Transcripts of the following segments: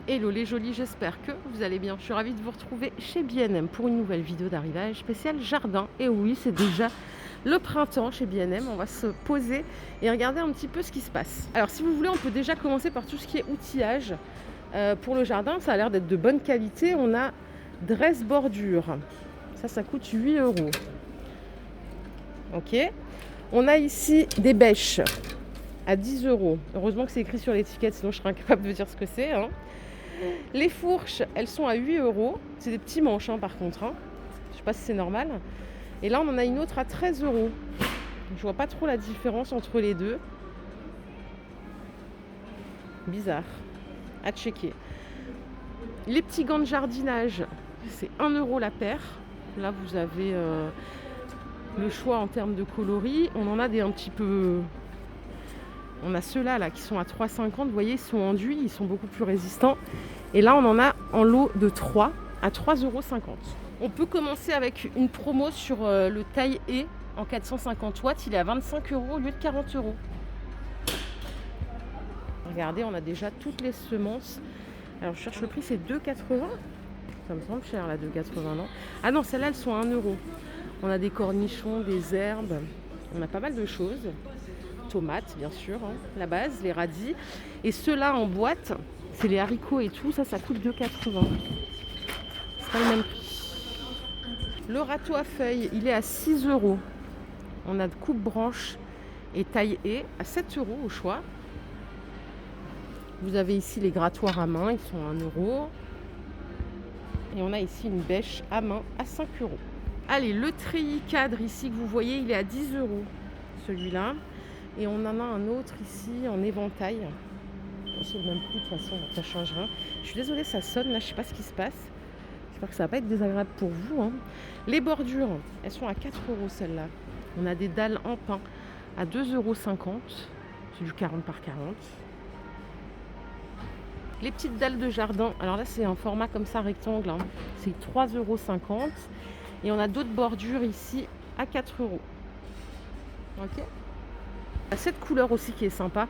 Hello les jolis, j'espère que vous allez bien. Je suis ravie de vous retrouver chez B&M pour une nouvelle vidéo d'arrivage spéciale jardin. Et oui, c'est déjà le printemps chez B&M. On va se poser et regarder un petit peu ce qui se passe. Alors si vous voulez, on peut déjà commencer par tout ce qui est outillage. Pour le jardin, ça a l'air d'être de bonne qualité. On a dresse bordure. Ça coûte 8 euros. Ok. On a ici des bêches à 10 euros. Heureusement que c'est écrit sur l'étiquette, sinon je serais incapable de dire ce que c'est. Les fourches, elles sont à 8 euros. C'est des petits manches par contre. Je sais pas si c'est normal. Et là, on en a une autre à 13 euros. Je vois pas trop la différence entre les deux. Bizarre. À checker. Les petits gants de jardinage, c'est 1 euro la paire. Là, vous avez le choix en termes de coloris. On en a des un petit peu... On a ceux-là là, qui sont à 3,50. Vous voyez, ils sont enduits, ils sont beaucoup plus résistants. Et là, on en a en lot de 3 à 3,50 euros. On peut commencer avec une promo sur le taille-haie en 450 watts. Il est à 25 euros au lieu de 40 euros. Regardez, on a déjà toutes les semences. Alors, je cherche le prix, c'est 2,80. Ça me semble cher, là, 2,80, non? Ah non, celles-là, elles sont à 1 euro. On a des cornichons, des herbes. On a pas mal de choses. Tomates, bien sûr, la base, les radis. Et ceux-là en boîte, c'est les haricots et tout. Ça coûte 2,80. C'est pas le même prix. Le râteau à feuilles, il est à 6 euros. On a de coupe-branche et taille-haie à 7 euros au choix. Vous avez ici les grattoirs à main, ils sont à 1 euro. Et on a ici une bêche à main à 5 euros. Allez, le treillis cadre ici que vous voyez, il est à 10 euros, celui-là. Et on en a un autre ici en éventail. C'est le même prix, de toute façon, ça ne change rien. Je suis désolée, ça sonne, là, je ne sais pas ce qui se passe. J'espère que ça ne va pas être désagréable pour vous. Les bordures, elles sont à 4 euros, celles-là. On a des dalles en pin à 2,50 euros. C'est du 40 par 40. Les petites dalles de jardin, alors là, c'est un format comme ça, rectangle. C'est 3,50 euros. Et on a d'autres bordures ici à 4 euros. Ok. Cette couleur aussi qui est sympa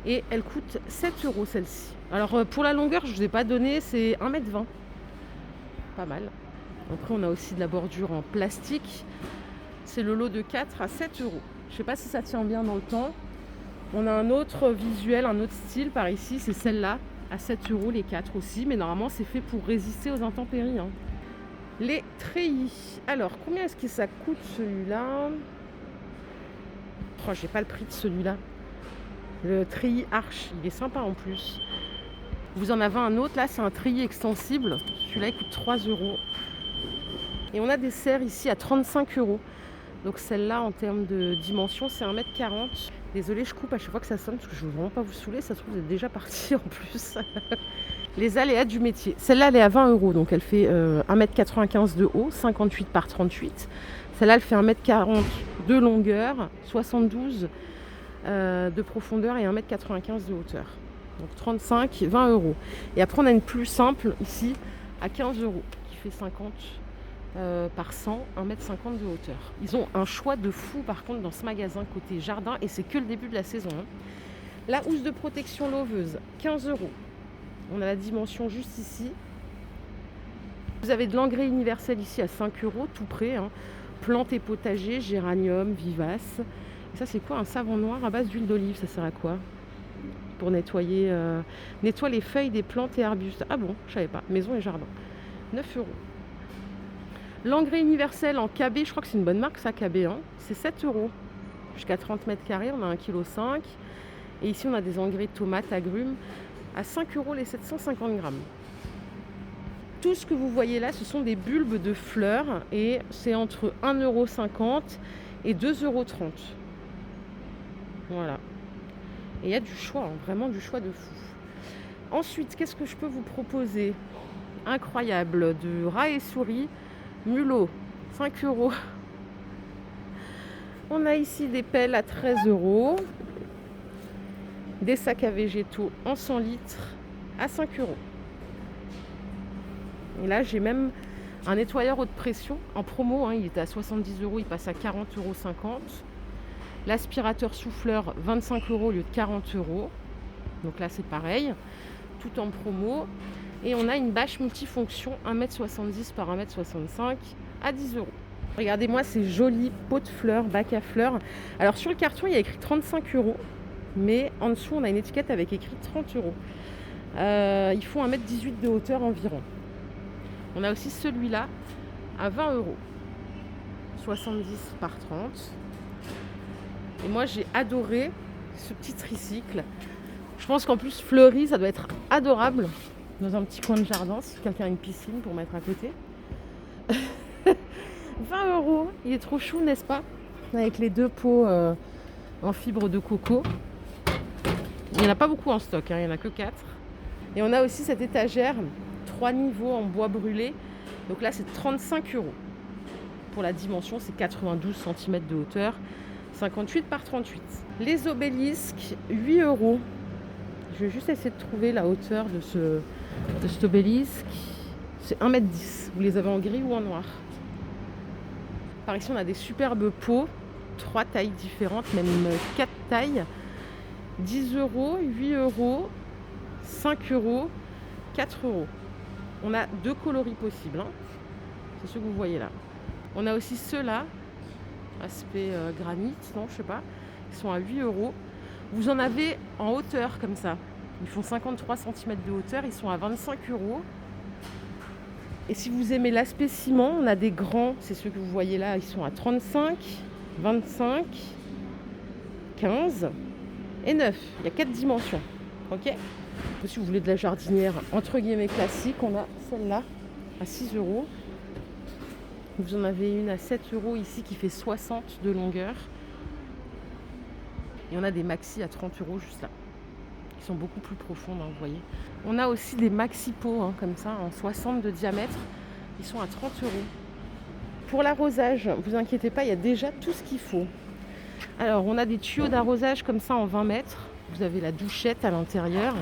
et elle coûte 7 euros celle-ci. Alors pour la longueur, je ne vous ai pas donné, c'est 1,20 m. Pas mal. Après on a aussi de la bordure en plastique. C'est le lot de 4 à 7 euros. Je ne sais pas si ça tient bien dans le temps. On a un autre visuel, un autre style par ici, c'est celle-là à 7 euros les 4 aussi. Mais normalement c'est fait pour résister aux intempéries. Les treillis. Alors combien est-ce que ça coûte celui-là? Oh, j'ai pas le prix de celui-là. Le treillis arche, il est sympa en plus. Vous en avez un autre, là, c'est un treillis extensible. Celui-là, il coûte 3 euros. Et on a des serres ici à 35 euros. Donc celle-là, en termes de dimension, c'est 1,40 m. Désolée, je coupe à chaque fois que ça sonne, parce que je ne veux vraiment pas vous saouler. Ça se trouve, vous êtes déjà parti en plus. Les aléas du métier. Celle-là, elle est à 20 euros. Donc elle fait 1,95 m de haut, 58 par 38. Celle-là, elle fait 1,40 m de longueur, 72 de profondeur et 1,95 m de hauteur. Donc 35, 20 euros. Et après, on a une plus simple ici à 15 euros qui fait 50 par 100, 1,50 m de hauteur. Ils ont un choix de fou par contre dans ce magasin côté jardin et c'est que le début de la saison. La housse de protection loveuse, 15 euros. On a la dimension juste ici. Vous avez de l'engrais universel ici à 5 euros, tout près. Plantes et potagers, géranium, vivace. Et ça, c'est quoi? Un savon noir à base d'huile d'olive. Ça sert à quoi? Pour nettoyer nettoie les feuilles des plantes et arbustes. Ah bon, je savais pas. Maison et jardin. 9 euros. L'engrais universel en KB, je crois que c'est une bonne marque, ça, KB. C'est 7 euros. Jusqu'à 30 mètres carrés, on a 1,5 kg. Et ici, on a des engrais de tomates, agrumes, à 5 euros les 750 grammes. Tout ce que vous voyez là, ce sont des bulbes de fleurs et c'est entre 1,50 € et 2,30 €. Voilà. Et il y a du choix, vraiment du choix de fou. Ensuite, qu'est-ce que je peux vous proposer? Incroyable, de rats et souris, mulot, 5 euros. On a ici des pelles à 13 euros. Des sacs à végétaux en 100 litres à 5 euros. Et là, j'ai même un nettoyeur haute pression en promo. Il était à 70 euros, il passe à 40,50 €. L'aspirateur souffleur, 25 euros au lieu de 40 euros. Donc là, c'est pareil, tout en promo. Et on a une bâche multifonction 1,70 m par 1,65 m à 10 euros. Regardez-moi ces jolis pots de fleurs, bac à fleurs. Alors sur le carton, il y a écrit 35 euros, mais en dessous, on a une étiquette avec écrit 30 euros. Ils font 1,18 m de hauteur environ. On a aussi celui-là à 20 euros. 70 par 30. Et moi, j'ai adoré ce petit tricycle. Je pense qu'en plus, fleuri, ça doit être adorable dans un petit coin de jardin, si quelqu'un a une piscine pour mettre à côté. 20 euros, il est trop chou, n'est-ce pas? Avec les deux pots en fibre de coco. Il n'y en a pas beaucoup en stock, hein, il n'y en a que 4. Et on a aussi cette étagère, 3 niveaux en bois brûlé. Donc là, c'est 35 euros. Pour la dimension, c'est 92 cm de hauteur, 58 par 38. Les obélisques, 8 euros. Je vais juste essayer de trouver la hauteur de cet obélisque. C'est 1,10 m. Vous les avez en gris ou en noir? Par ici, on a des superbes pots, 3 tailles différentes, même 4 tailles. 10 euros, 8 euros, 5 euros, 4 euros. On a 2 coloris possibles. Hein. C'est ceux que vous voyez là. On a aussi ceux-là, aspect granit, non, je sais pas. Ils sont à 8 euros. Vous en avez en hauteur comme ça. Ils font 53 cm de hauteur. Ils sont à 25 euros. Et si vous aimez l'aspect ciment, on a des grands, c'est ceux que vous voyez là, ils sont à 35, 25, 15 et 9. Il y a 4 dimensions. Ok. Si vous voulez de la jardinière entre guillemets classique, on a celle-là à 6 euros. Vous en avez une à 7 euros ici qui fait 60 de longueur. Et on a des maxi à 30 euros juste là. Ils sont beaucoup plus profondes, hein, vous voyez. On a aussi des maxi pots, hein, comme ça, en 60 de diamètre. Ils sont à 30 euros. Pour l'arrosage, vous inquiétez pas, il y a déjà tout ce qu'il faut. Alors, on a des tuyaux d'arrosage comme ça en 20 mètres. Vous avez la douchette à l'intérieur.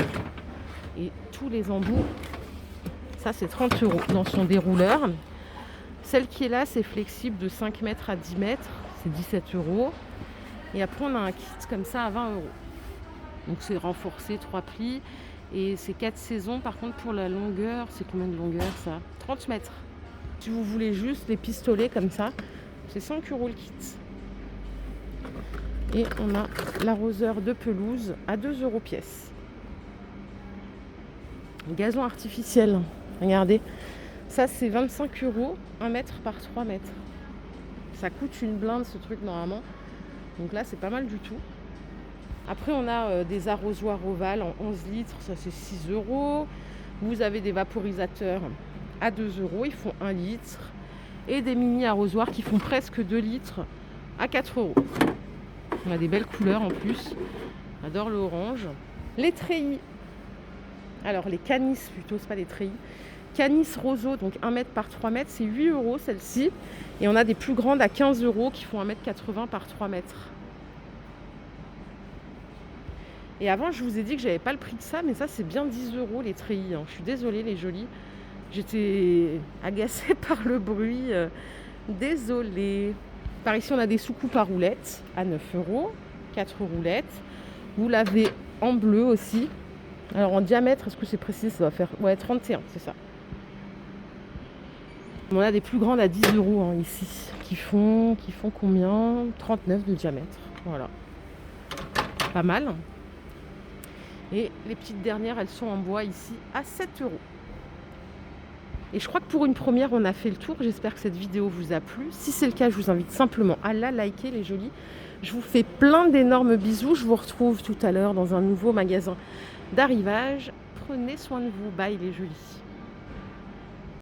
Et tous les embouts, ça c'est 30 euros dans son dérouleur. Celle qui est là, c'est flexible de 5 mètres à 10 mètres. C'est 17 euros. Et après, on a un kit comme ça à 20 euros. Donc c'est renforcé, 3 plis. Et c'est 4 saisons. Par contre, pour la longueur, c'est combien de longueur ça? 30 mètres. Si vous voulez juste les pistolets comme ça, c'est 5 euros le kit. Et on a l'arroseur de pelouse à 2 euros pièce. Gazon artificiel, regardez. Ça, c'est 25 euros, 1 mètre par 3 mètres. Ça coûte une blinde ce truc normalement. Donc là, c'est pas mal du tout. Après, on a des arrosoirs ovales en 11 litres, ça c'est 6 euros. Vous avez des vaporisateurs à 2 euros, ils font 1 litre. Et des mini arrosoirs qui font presque 2 litres à 4 euros. On a des belles couleurs en plus. J'adore le orange. Les treillis. Alors les canis plutôt, c'est pas des treillis. Canis roseau, donc 1 mètre par 3 mètres, c'est 8 euros celle-ci. Et on a des plus grandes à 15 euros qui font 1,80 m par 3 mètres. Et avant, je vous ai dit que j'avais pas le prix de ça, mais ça, c'est bien 10 euros les treillis. Hein. Je suis désolée, les jolis. J'étais agacée par le bruit. Désolée. Par ici, on a des soucoupes à roulettes à 9 euros. 4 roulettes. Vous l'avez en bleu aussi. Alors, en diamètre, est-ce que c'est précis? Ça doit faire 31, c'est ça. On a des plus grandes à 10 euros hein, ici. Qui font combien? 39 de diamètre. Voilà. Pas mal. Et les petites dernières, elles sont en bois ici à 7 euros. Et je crois que pour une première, on a fait le tour. J'espère que cette vidéo vous a plu. Si c'est le cas, je vous invite simplement à la liker, les jolis. Je vous fais plein d'énormes bisous. Je vous retrouve tout à l'heure dans un nouveau magasin d'arrivage. Prenez soin de vous. Bye, les jolis.